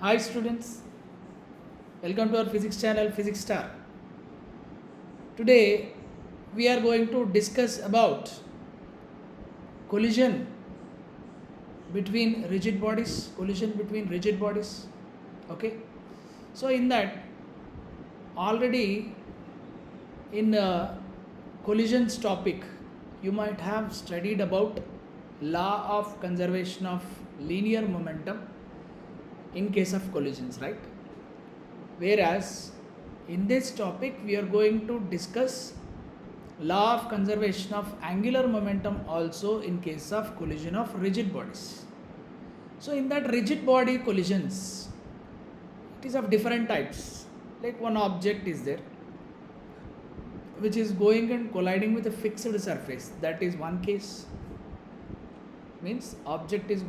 Hi students, welcome to our physics channel Physics Star. Today we are going to discuss about collision collision between rigid bodies. Okay, so in that already in collisions topic you might have studied about law of conservation of linear momentum in case of collisions, right? Whereas in this topic we are going to discuss law of conservation of angular momentum also in case of collision of rigid bodies. So in that rigid body collisions, it is of different types. Like one object is there which is going and colliding with a fixed surface. That is one case. Means object is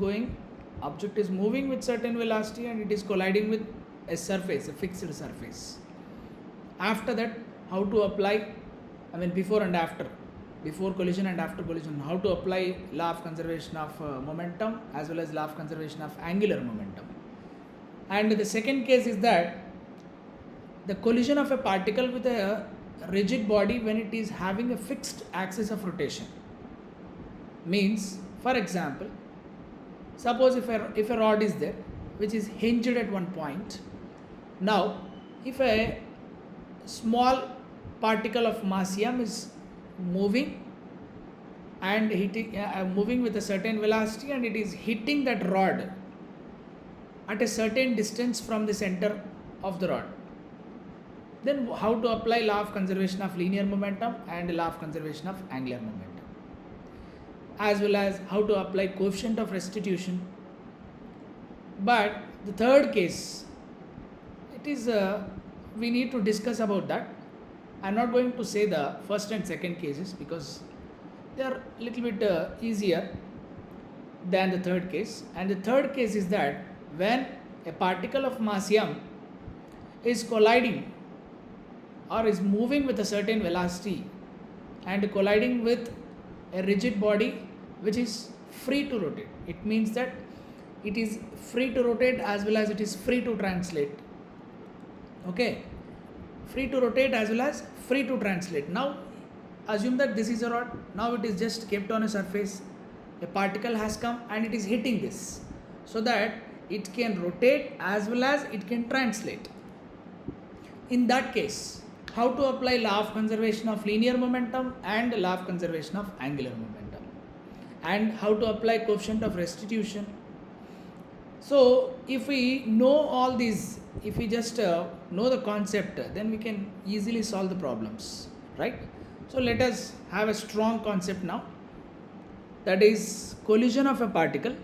moving with certain velocity and it is colliding with a surface, a fixed surface. After that, how to apply, before collision and after collision, how to apply law of conservation of momentum as well as law of conservation of angular momentum. And the second case is that the collision of a particle with a rigid body when it is having a fixed axis of rotation. Means, for example, suppose if a rod is there which is hinged at one point. Now if a small particle of mass m is moving and moving with a certain velocity and it is hitting that rod at a certain distance from the center of the rod, then how to apply law of conservation of linear momentum and law of conservation of angular momentum, as well as how to apply coefficient of restitution. But the third case, it is we need to discuss about that. I am not going to say the first and second cases because they are a little bit easier than the third case. And the third case is that when a particle of mass m is colliding or is moving with a certain velocity and colliding with a rigid body which is free to rotate. It means that it is free to rotate as well as it is free to translate. Okay, free to rotate as well as free to translate. Now assume that this is a rod. Now it is just kept on a surface. A particle has come and it is hitting this, so that it can rotate as well as it can translate. In that case, how to apply law of conservation of linear momentum and law of conservation of angular momentum, and how to apply coefficient of restitution. So if we know all these, if we just know the concept, then we can easily solve the problems, right? So let us have a strong concept now, that is collision of a particle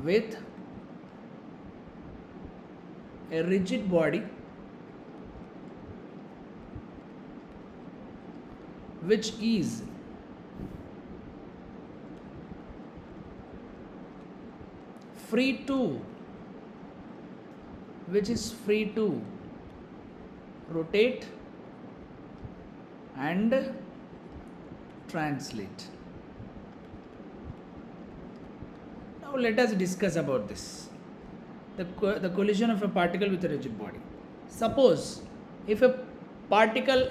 with a rigid body which is free to rotate and translate. Now let us discuss about this. The collision of a particle with a rigid body. Suppose if a particle,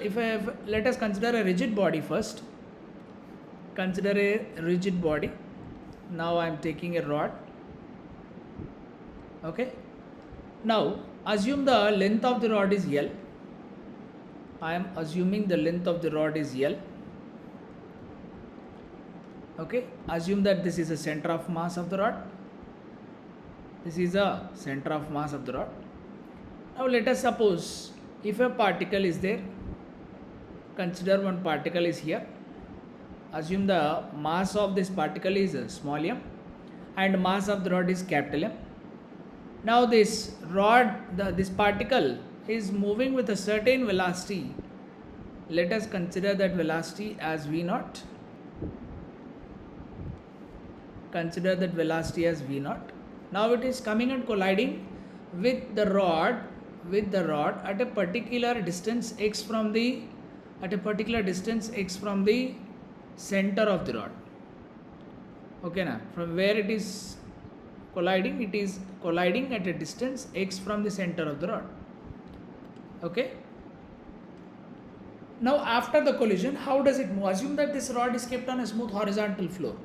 let us consider a rigid body first. Consider a rigid body. Now I am taking a rod. Okay. Now assume the length of the rod is L. I am assuming the length of the rod is L. Okay. Assume that this is the center of mass of the rod. This is the center of mass of the rod. Now let us suppose if a particle is there, consider one particle is here. Assume the mass of this particle is small m and mass of the rod is capital M. Now this particle is moving with a certain velocity. Let us consider that velocity as V0. Consider that velocity as V0. Now it is coming and colliding with the rod at a particular distance x from the center of the rod. Okay, now from where it is colliding at a distance x from the center of the rod. Okay. Now after the collision, how does it move? Assume that this rod is kept on a smooth horizontal floor.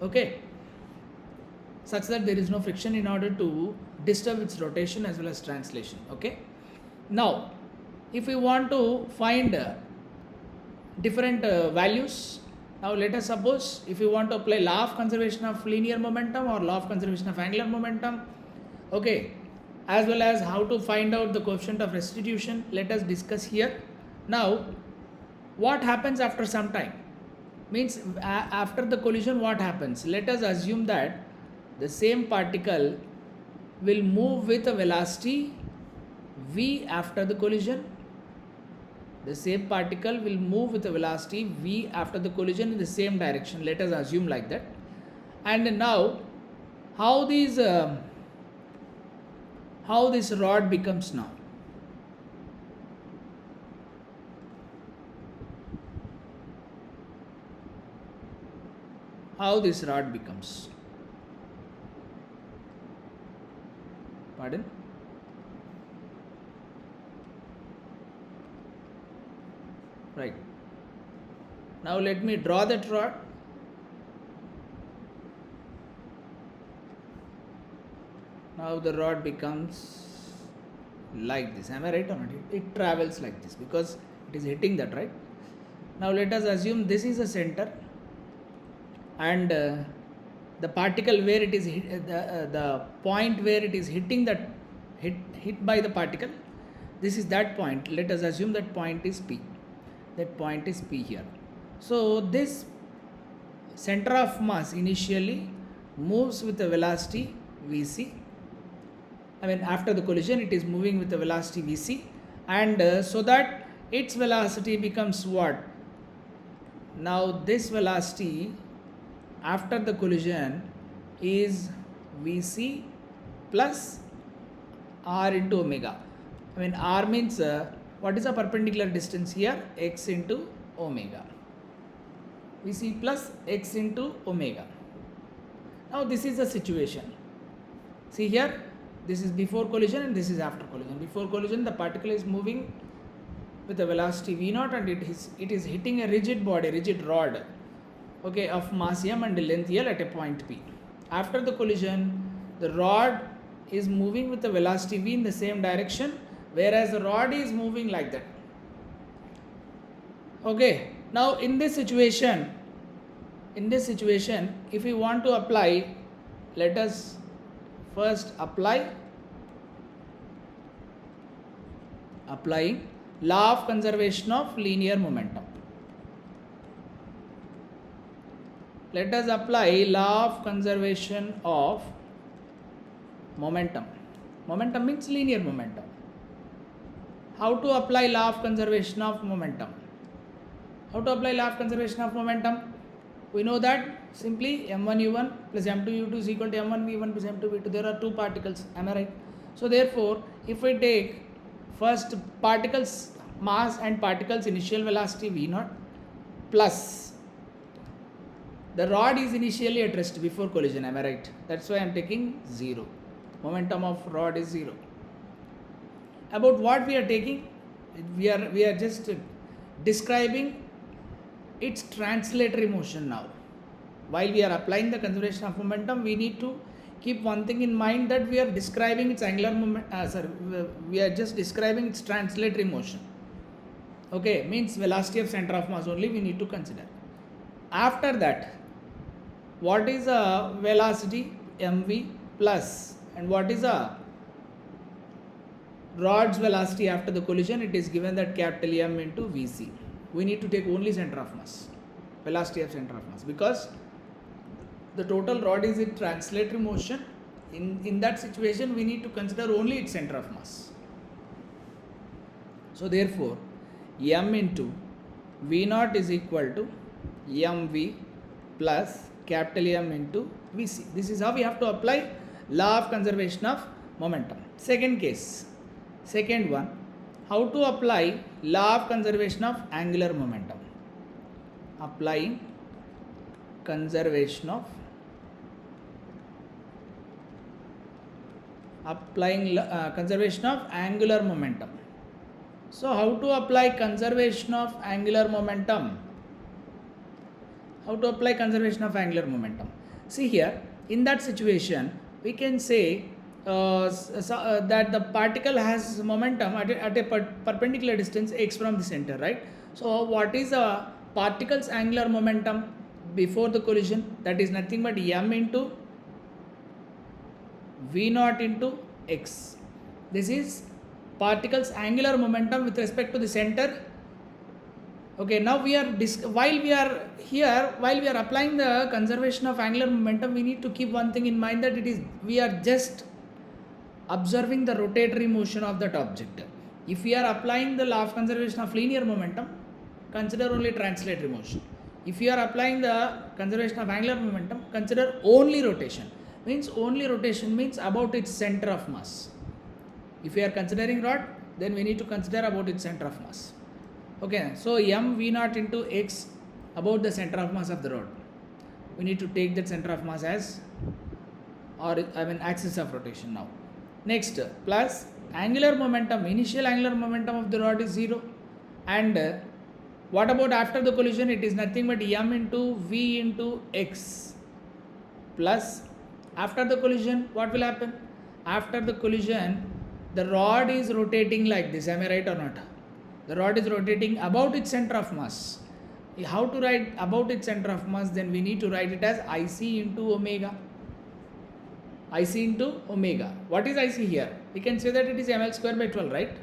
Okay, such that there is no friction in order to disturb its rotation as well as translation. Okay. Now, if we want to find different values, now let us suppose if you want to apply law of conservation of linear momentum or law of conservation of angular momentum, okay, as well as how to find out the coefficient of restitution, let us discuss here. Now, what happens after some time? Means after the collision, what happens? Let us assume that the same particle will move with a velocity v after the collision. The same particle will move with a velocity v after the collision in the same direction. Let us assume like that. And now, how this rod becomes now? How this rod becomes? Pardon? Right. Now let me draw that rod. Now the rod becomes like this. Am I right or not? It travels like this because it is hitting that, right? Now let us assume this is a center, and the particle where it is the point where it is hitting that hit by the particle, this is that point. Let us assume that point is P. That point is P here. So this center of mass initially moves with a velocity Vc. I mean, after the collision, it is moving with a velocity Vc, and so that its velocity becomes what? Now this velocity after the collision is Vc plus r into omega. I mean, r means what is the perpendicular distance here? X into omega. Vc plus x into omega. Now this is the situation. See here, this is before collision and this is after collision. Before collision, the particle is moving with a velocity v0 and it is hitting a rigid rod, okay, of mass m and length L at a point P. After the collision, the rod is moving with a velocity v in the same direction, whereas the rod is moving like that. Okay, now in this situation, if we want to apply, let us first applying law of conservation of linear momentum. Let us apply law of conservation of momentum. Momentum means linear momentum. How to apply law of conservation of momentum? We know that simply m1u1 plus m2u2 is equal to m1v1 plus m2v2. There are two particles. Am I right? So therefore, if we take first particles mass and particles initial velocity v0 plus the rod is initially at rest before collision. Am I right? That's why I am taking 0. Momentum of rod is 0. About what we are taking, we are just describing its translatory motion now. While we are applying the conservation of momentum, we need to keep one thing in mind, that we are describing its angular moment. We are just describing its translatory motion. Okay, means velocity of center of mass only we need to consider. After that, what is a velocity mv plus, and what is a rod's velocity after the collision? It is given that capital M into Vc. We need to take only center of mass, velocity of center of mass, because the total rod is in translatory motion. In that situation, we need to consider only its center of mass. So therefore, M into V0 is equal to mv plus capital M into Vc. This is how we have to apply law of conservation of momentum. Second case, second one, how to apply law of conservation of angular momentum. Applying conservation of conservation of angular momentum. So how to apply conservation of angular momentum? How to apply conservation of angular momentum? See here, in that situation, we can say that the particle has momentum at a perpendicular distance x from the center, right? So what is the particle's angular momentum before the collision? That is nothing but m into v naught into x. This is particle's angular momentum with respect to the center. Okay, now while we are applying the conservation of angular momentum, we need to keep one thing in mind, that we are just observing the rotatory motion of that object. If we are applying the law of conservation of linear momentum, consider only translatory motion. If you are applying the conservation of angular momentum, consider only rotation. Only rotation means about its center of mass. If we are considering rod, then we need to consider about its center of mass. Okay, so m v naught into x about the center of mass of the rod. We need to take that center of mass as, axis of rotation now. Next, plus angular momentum, initial angular momentum of the rod is 0. And what about after the collision? It is nothing but m into v into x. Plus, after the collision, what will happen? After the collision, the rod is rotating like this. Am I right or not? The rod is rotating about its center of mass. How to write about its center of mass? Then we need to write it as IC into omega. IC into omega. What is IC here? We can say that it is ml square by 12, right?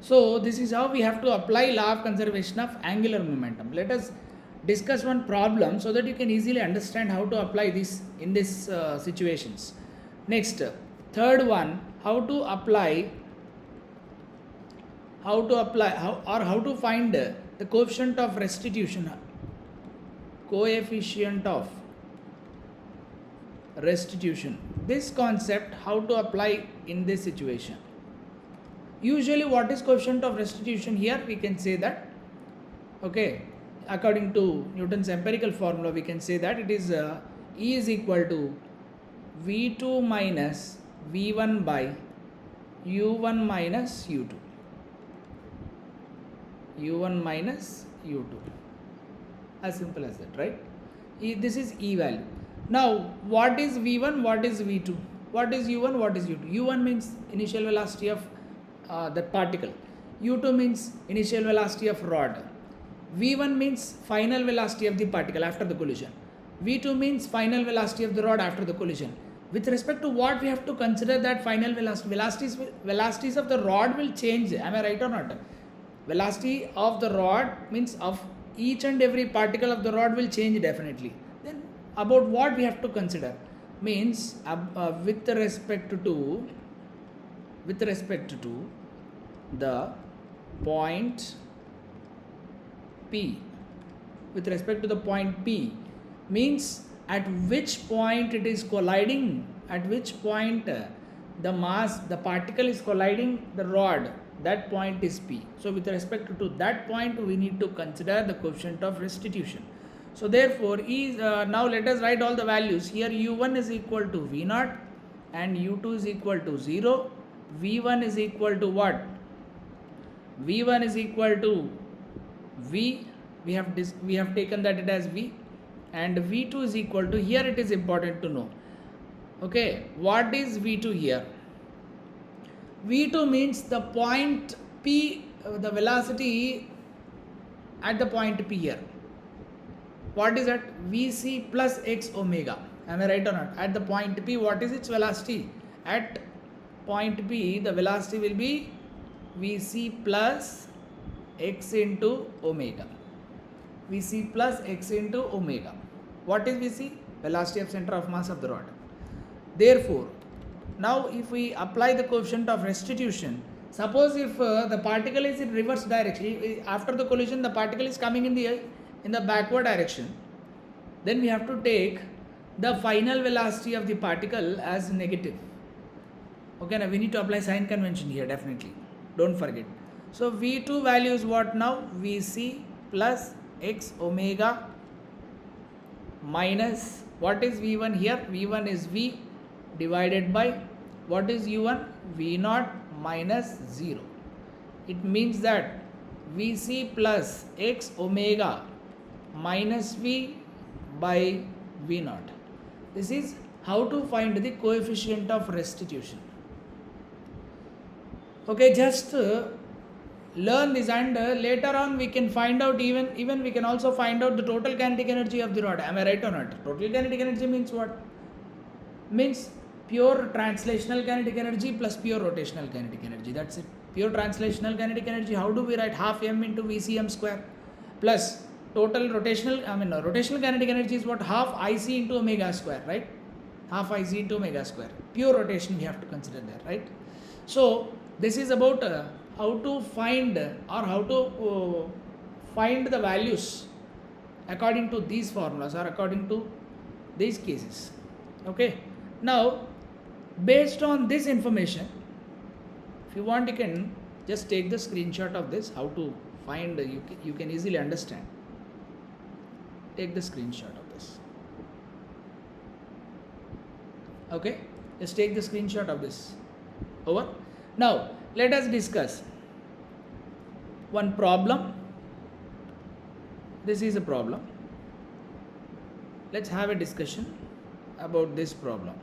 So this is how we have to apply law of conservation of angular momentum. Let us discuss one problem so that you can easily understand how to apply this in these situations. Next, third one, how to find the coefficient of restitution. Coefficient of restitution. This concept, how to apply in this situation. Usually, what is coefficient of restitution here? We can say that, okay, according to Newton's empirical formula, we can say that it is E is equal to V2 minus V1 by U1 minus U2. U1 minus U2. As simple as that, right? This is E value. Now, what is V1? What is V2? What is U1? What is U2? U1 means initial velocity of that particle. U2 means initial velocity of rod. V1 means final velocity of the particle after the collision. V2 means final velocity of the rod after the collision. With respect to what we have to consider that final velocities of the rod will change. Am I right or not? Velocity of the rod means of each and every particle of the rod will change definitely. Then about what we have to consider means with respect to the point P. With respect to the point P means at which point it is colliding, at which point the particle is colliding the rod, that point is P. So with respect to that point, we need to consider the coefficient of restitution. So therefore, now let us write all the values. Here U1 is equal to V naught and U2 is equal to 0. V1 is equal to what? V1 is equal to V. We have taken that it as V, and V2 is equal to, here it is important to know. Okay, what is V2 here? V2 means the point P, the velocity at the point P here. What is that? Vc plus x omega. Am I right or not? At the point P, what is its velocity? At point P, the velocity will be Vc plus x into omega. Vc plus x into omega. What is Vc? Velocity of center of mass of the rod. Therefore, now if we apply the coefficient of restitution, suppose if the particle is in reverse direction, after the collision the particle is coming in the backward direction, then we have to take the final velocity of the particle as negative. Okay, now we need to apply sign convention here, definitely. Don't forget. So V2 value is what now? Vc plus x omega minus, what is V1 here? V1 is V divided by, what is U1? V0 minus 0. It means that Vc plus x omega minus V by V0. This is how to find the coefficient of restitution. Okay, just learn this, and later on we can find out, even we can also find out the total kinetic energy of the rod. Am I right or not? Total kinetic energy means what? Means pure translational kinetic energy plus pure rotational kinetic energy. That's it. Pure translational kinetic energy, how do we write? Half m into VCm square plus total rotational, rotational kinetic energy is what? Half IC into omega square, right? Half IC into omega square. Pure rotation we have to consider there, right? So this is about how to find, or how to find the values according to these formulas or according to these cases. Okay. Now, based on this information, if you want, you can just take the screenshot of this. How to find, you can easily understand. Take the screenshot of this. Okay. Just take the screenshot of this. Over. Now, let us discuss one problem. This is a problem. Let's have a discussion about this problem.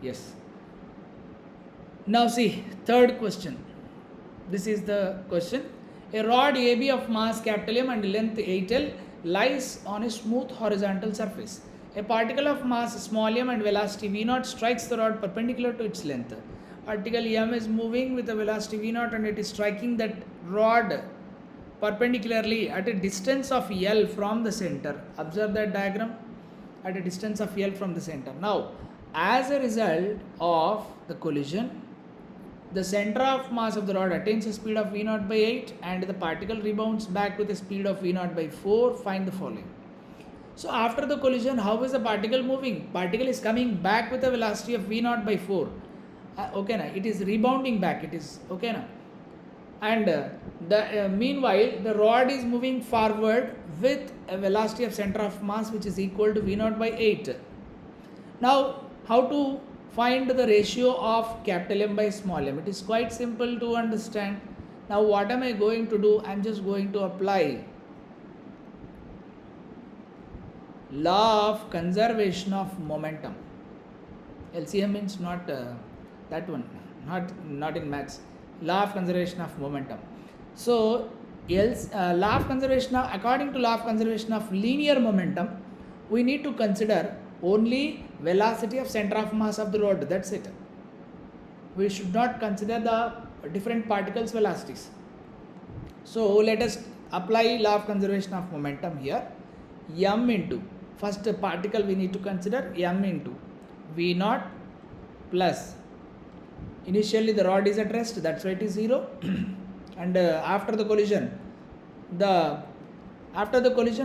Yes. Now see, third question. This is the question. A rod AB of mass capital M and length 8L lies on a smooth horizontal surface. A particle of mass small m and velocity v0 strikes the rod perpendicular to its length. Particle m is moving with a velocity v0 and it is striking that rod perpendicularly at a distance of L from the center. Observe that diagram, at a distance of L from the center. Now, as a result of the collision, the center of mass of the rod attains a speed of v0 by 8 and the particle rebounds back with a speed of v0 by 4. Find the following. So after the collision, how is the particle moving? Particle is coming back with a velocity of v0 by 4. Okay, na? It is rebounding back. It is okay, na? And meanwhile, the rod is moving forward with a velocity of center of mass which is equal to v0 by 8. Now, how to find the ratio of capital M by small m? It is quite simple to understand. Now, what am I going to do? I am just going to apply law of conservation of momentum. LCM means not that one, not in maths. Law of conservation of momentum. So, law of conservation of, according to law of conservation of linear momentum, we need to consider only velocity of center of mass of the rod. That's it. We should not consider the different particles' velocities. So, let us apply law of conservation of momentum here. M into, first particle we need to consider, m into v0 plus, initially the rod is at rest, that's why it is 0. And after the collision,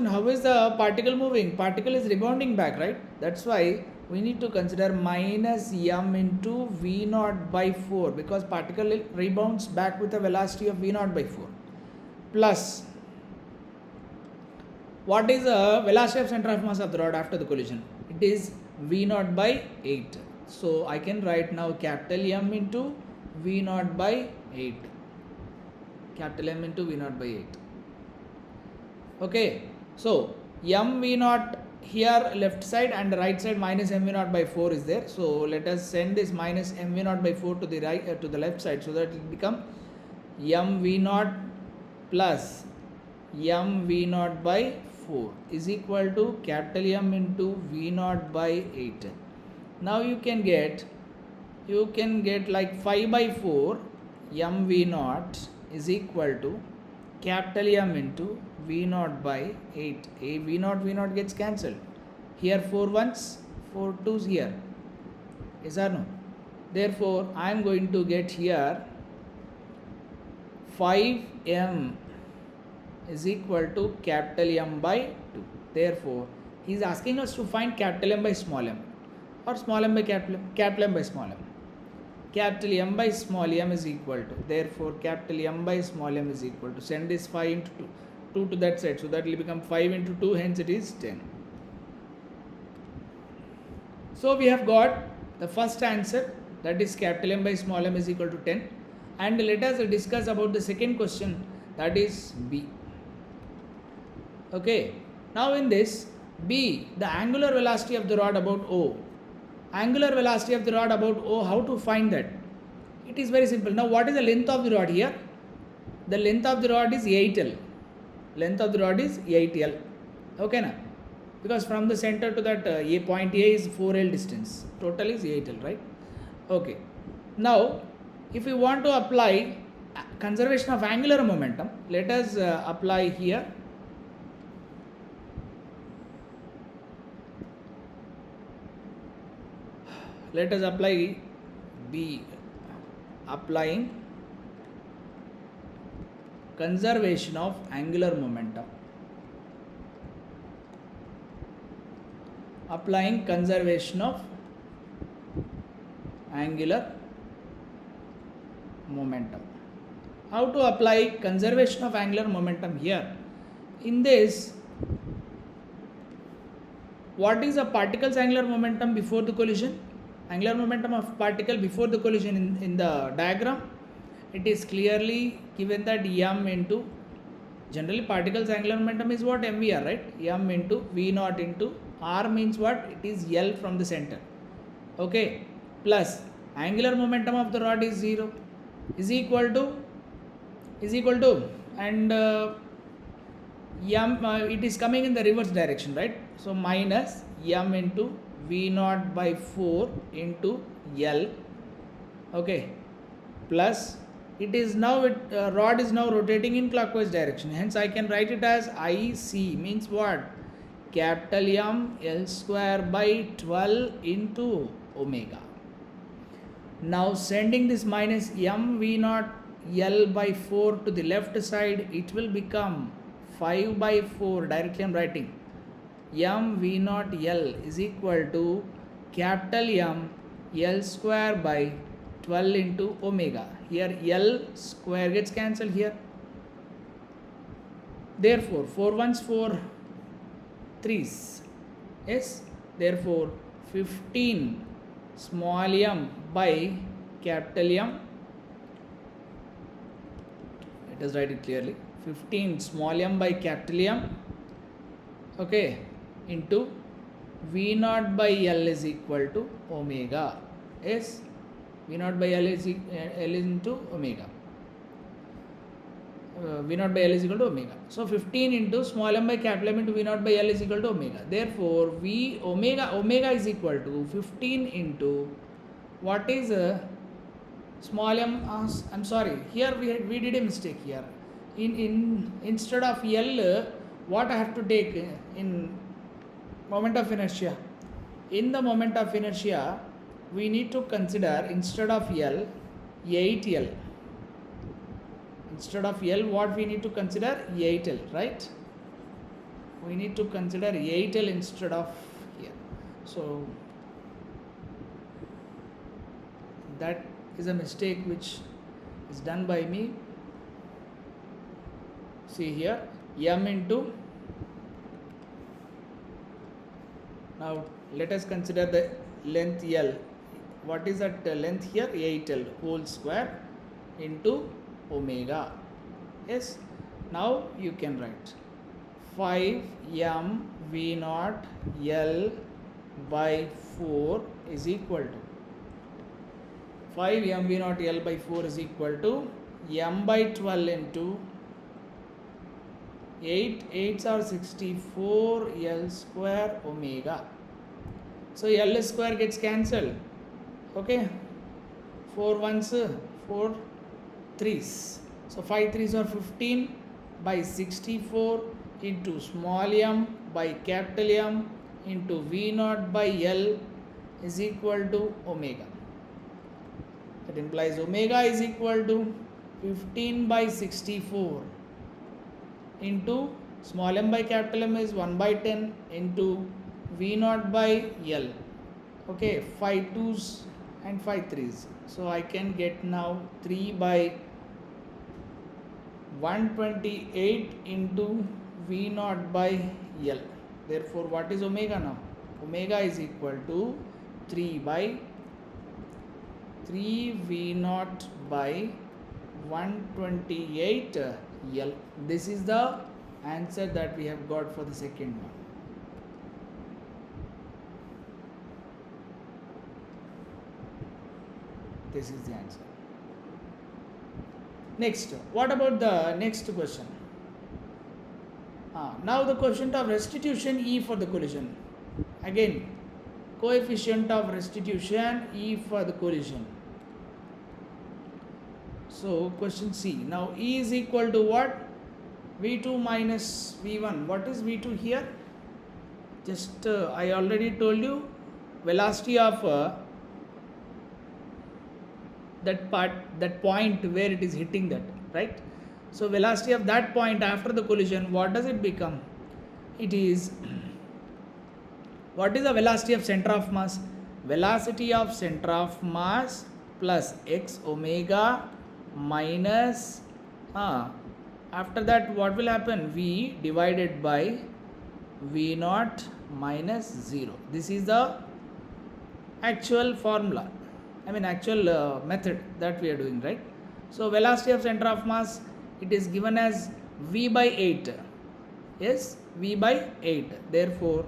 how is the particle moving? Particle is rebounding back, right? That's why we need to consider minus m into v0 by 4, because particle rebounds back with a velocity of v0 by 4, plus what is the velocity of center of mass of the rod after the collision? It is v0 by 8. So I can write now capital M into v0 by 8. Capital M into v0 by 8. Okay. So m v0 here left side and right side minus m v0 by 4 is there. So let us send this minus m v0 by 4 to the right, to the left side, so that it will become m v0 plus m v0 by 4 is equal to capital M into v0 by 8. Now you can get like 5 by 4 m v0 is equal to capital M into v0 by 8. A v0 gets cancelled. Here 4 ones, 4 twos here. Yes or no? Therefore, I am going to get here 5m is equal to capital M by 2. Therefore, he is asking us to find capital M by small m or small m by capital M by small m. Capital M by small m is equal to, therefore capital M by small m is equal to, send this 5 into 2 to that side, so that will become 5 into 2, hence it is 10. So we have got the first answer, that is capital M by small m is equal to 10. And let us discuss about the second question, that is B. Okay, now in this B, the angular velocity of the rod about O. Angular velocity of the rod about O, how to find that? It is very simple. Now what is the length of the rod here? The length of the rod is 8L. Length of the rod is 8L. Okay na? Because from the center to that point A is 4L distance. Total is 8L, right? Okay. Now if we want to apply conservation of angular momentum, let us apply here. Let us apply B, applying conservation of angular momentum. Applying conservation of angular momentum. How to apply conservation of angular momentum here? In this, what is a particle's angular momentum before the collision? Angular momentum of particle before the collision in the diagram, it is clearly given that m into, generally particle's angular momentum is what? mvr, right? M into v naught into r means what? It is L from the center. Okay, plus angular momentum of the rod is 0, is equal to and m, it is coming in the reverse direction, right? So minus m into v naught by 4 into L. Okay, plus it is now rod is now rotating in clockwise direction, hence I can write it as IC, means what? Capital M L square by 12 into omega. Now sending this minus m v naught L by 4 to the left side, it will become 5 by 4, directly I am writing m v naught L is equal to capital M L square by 12 into omega. Here L square gets cancelled here. Therefore 4 ones 4 threes. Yes, therefore 15 small m by capital M. Let us write it clearly. 15 small m by capital M. Okay, into v naught by L is equal to omega. Yes, v naught by L is L into omega. V naught by L is equal to omega. So 15 into small m by capital M into v naught by L is equal to omega. Therefore v omega is equal to 15 into what is small m. I'm sorry, here we did a mistake here. In instead of L, what I have to take in moment of inertia? In the moment of inertia, we need to consider instead of L, 8L. Instead of L, what we need to consider? 8L, right? We need to consider 8L instead of here. So that is a mistake which is done by me. See here, m into, now let us consider the length L. What is that length here? 8L whole square into omega. Yes, now you can write 5 m v naught L by 4 is equal to 5 m v naught L by 4 is equal to m by 12 into 8 8s are 64 L square omega. So L square gets cancelled. Okay, 4 ones 4 threes. So 5 threes are 15 by 64 into small m by capital M into v naught by L is equal to omega. That implies omega is equal to 15 by 64 into Small m by capital M is 1 by 10 into V naught by L. Okay, 5 2s and 5 3s. So I can get now 3 by 128 into V naught by L. Therefore, what is omega now? Omega is equal to 3 by 3 V naught by 128 L. This is the answer that we have got for the second one. This is the answer. Next, what about the next question? Now the coefficient of restitution E for the collision. Again, coefficient of restitution E for the collision. So question C. Now E is equal to what? V2 minus V1. What is V2 here? Just I already told you, velocity of that point where it is hitting that, right? So velocity of that point after the collision, what does it become? It is, what is the velocity of center of mass? Velocity of center of mass plus x omega minus after that what will happen? V divided by V naught minus 0. This is the actual formula, I mean actual method that we are doing, right? So velocity of center of mass, it is given as V by 8. Yes, V by 8. Therefore,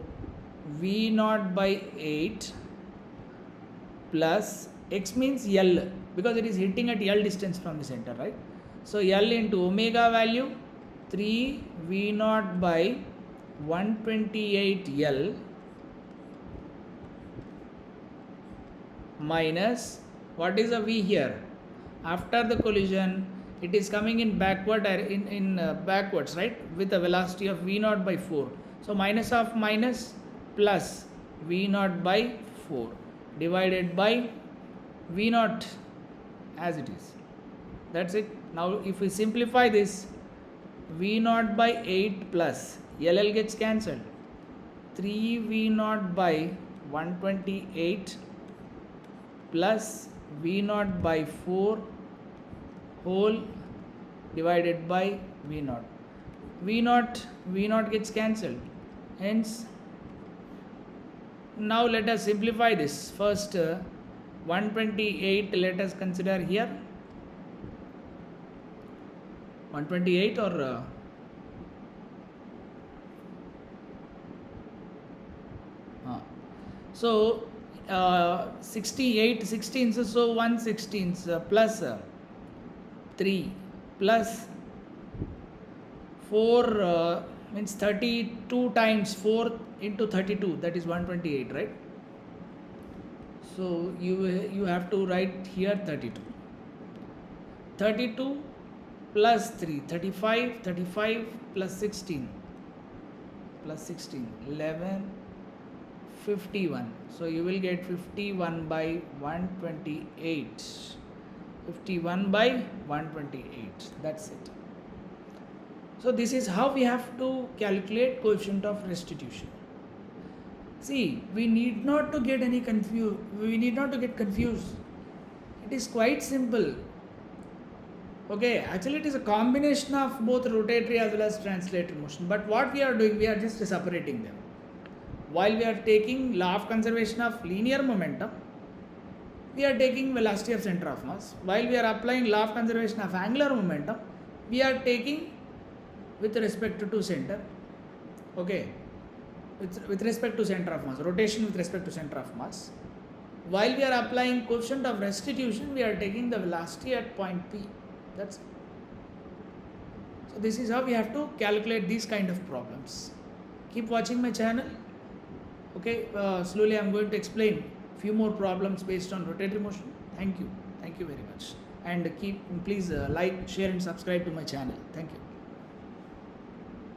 V naught by 8 plus x means L, because it is hitting at L distance from the center, right? So L into omega value 3 V naught by 128 L minus, what is the V here? After the collision, it is coming in backward backwards, right? With a velocity of V naught by 4. So minus of minus plus V naught by 4 divided by V naught as it is. That's it. Now if we simplify this, V naught by 8 plus LL gets cancelled. 3 V naught by 128 plus V naught by 4 whole divided by V naught. V naught gets cancelled. Hence, now let us simplify this. First 128 let us consider here. 128 or so 68 16, so 116 plus 3 plus 4 means 32 times 4 into 32, that is 128, right? So you have to write here 32 plus 3 35 plus 16 11 51. So you will get 51 by 128. 51 by 128. That's it. So this is how we have to calculate coefficient of restitution. See, we need not to get confused. It is quite simple. Okay, actually it is a combination of both rotatory as well as translatory motion. But what we are doing, we are just separating them. While we are taking law of conservation of linear momentum, we are taking velocity of center of mass. While we are applying law of conservation of angular momentum, we are taking with respect to center. Okay, with respect to center of mass, rotation with respect to center of mass. While we are applying coefficient of restitution, we are taking the velocity at point P. That's it. So this is how we have to calculate these kind of problems. Keep watching my channel. Okay, slowly I am going to explain few more problems based on rotatory motion. Thank you very much, and please like, share and subscribe to my channel. Thank you.